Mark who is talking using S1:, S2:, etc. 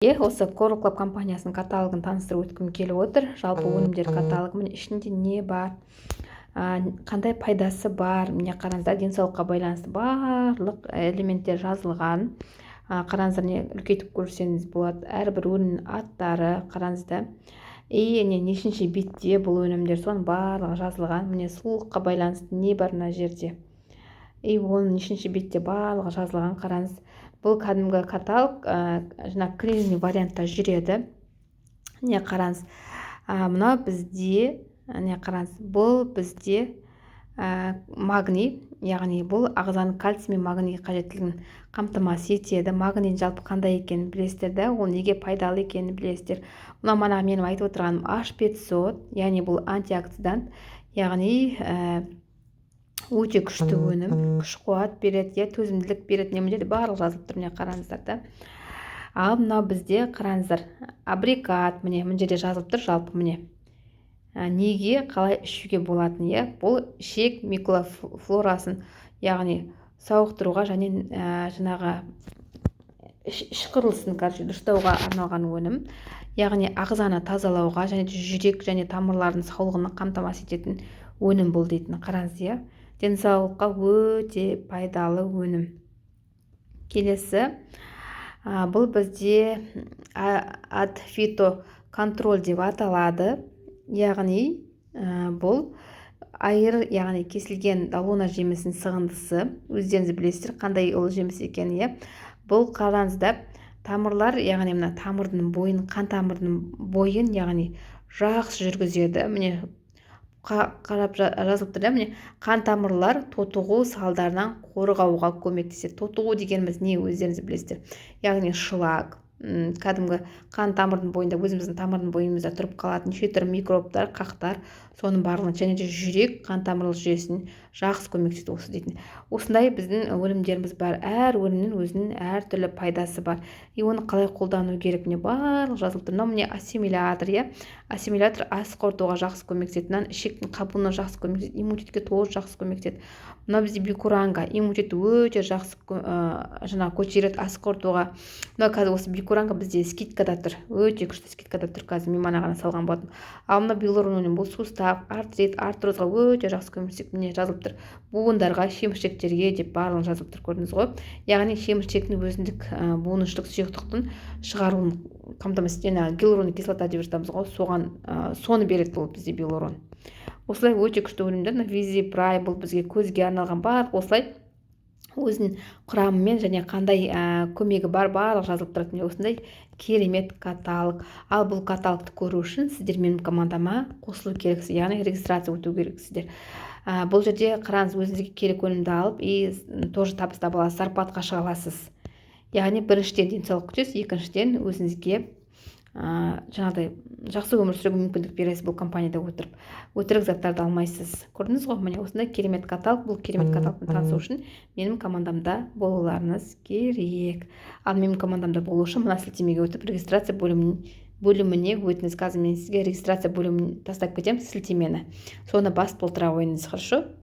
S1: Осы Coral Club компаниясының каталогын таныстырып өткім келіп отыр. Жалпы өнімдер каталогы, міне ішінде не бар, қандай пайдасы бар, міне қараңыздар, денсаулыққа байланысты барлық элементтер жазылған. Қараңыздар, не үлкейтіп көрсеңіз болады. Әрбір өнімнің аттары қараңыздар. Нешінші бетте бұл өнімдер, соның барлығы жазылған. Міне сұлулыққа байланысты не бар мына жерде. Оның нешінші бетте барлығы жазылған. Қараңыз, бұл кәдімгі каталог, жаңа кремний вариантта жүреді. Не қараңыз, мына бізде, не қараңыз, бұл бізде магний, яғни бұл ағзаның кальций мен магнийге қажеттілігін қамтамасыз етеді. Магнийдің жалпы қандай екенін білесіздер да, ол неге пайдалы екенін білесіздер. Мына менің айтып отырғаным H500, яғни бұл антиоксидант, яғни өте күшті өнім, күш қуат береді, төзімділік береді, немелер барлық жазылып тұр, міне қараңыздар да. Ал мына бізде қараңыздар, абрикат, міне жерде жазылып тұр, жалпы міне неге, қалай ішуге болатын, бұл ішек микрофлорасын, яғни сауықтыруға және жаңағы іш құрылысын дұрыстауға арналған өнім, яғни ағзаны тазалауға және жүрек және тамырлардың саулығын қамтамасыз ететін өнім бұл дейтін. қараңыз, денсаулыққа өте пайдалы өнім. Келесі, бұл бізде фитоконтроль деп аталады. Яғни бұл айыр, яғни кесілген луна жемісінің сығындысы. Өздеріңіз білесіздер қандай ол жеміс екенін. Бұл қараңыздар, тамырлар, яғни мына тамырдың бойын, қан тамырының бойын, яғни жақсы жүргізеді. Міне қарап жазылып тұр, міне қан тамырлар тотығу салдарынан қорғауға көмектеседі. Тотығу дегеніміз не, өздеріңіз білесіздер. Яғни шлак, кәдімгі қан тамырдың бойында, өзіміздің тамырдың бойымызда тұрып қалатын неше түрлі микробтар, қақтар, соның барлығын, және де жүрек қан тамырлық жүйесін жақсы көмектеседі осы дейтін. Осындай біздің өнімдеріміз бар. Әр өнімнің өзінің әртүрлі пайдасы бар. Оны қалай қолдану керек, міне барлық жазылып тұр. Міне ассимилятор, ассимилятор ас қорытуға жақсы көмектеседі, ішектің қабуына жақсы көмектеседі, иммунитетке тоже жақсы көмектеседі. Мына бізде бикуранга, иммунитетті өте жақсы көтереді ас қорытуға. Мына қазір осы бикуранга бізде скидкада тұр, өте күшті скидкада тұр, қазір мен ғана салған болатын. Ал мына белорун, бұл сустав, артрит, артрозға өте жақсы көмектеседі, міне жазылып тұр. буындарға, шеміршектерге деп барлығын жазылып тұр, көрдіңіз ғой. Яғни шеміршектің өзіндік буынышылық сұйықтықтың шығаруын қамтамасыз етеді. Гиалурондық кислота деп жатамыз ғой, соны береді бұл бізде белорун. Осылай өте күшті өнімдер. Визипрай, бұл бізге көзге арналған барлық осылай өзінің құрамымен және қандай көмегі бар барлық жазылып тұрады. Осындай керемет каталог. Ал бұл каталогты көру үшін сіздер менің командама қосылу керексіз, яғни регистрация өту керексіздер. Бұл жерде қараңыз, өзіңізге керек өнімді алып, тоже табыс таба аласыз, зарплатаға шыға аласыз. Яғни біріншіден денсаулық күтесіз, екіншіден өзіңізге жаңағыдай жақсы өмір сүруге мүмкіндік бересіз бұл компанияда отырып. Өтірік заттарды алмайсыз. Көрдіңіз ғой, міне осындай керемет каталог. Бұл керемет каталогпен танысу үшін менің командамда болуларыңыз керек. Ал менің командамда болу үшін мына сілтемеге өтіп регистрация бөліміне өтіңіз. Қазір мен сізге регистрация бөлімін тастап кетемін, сілтемені. Соны басып толтыра қойыңыз, хорошо?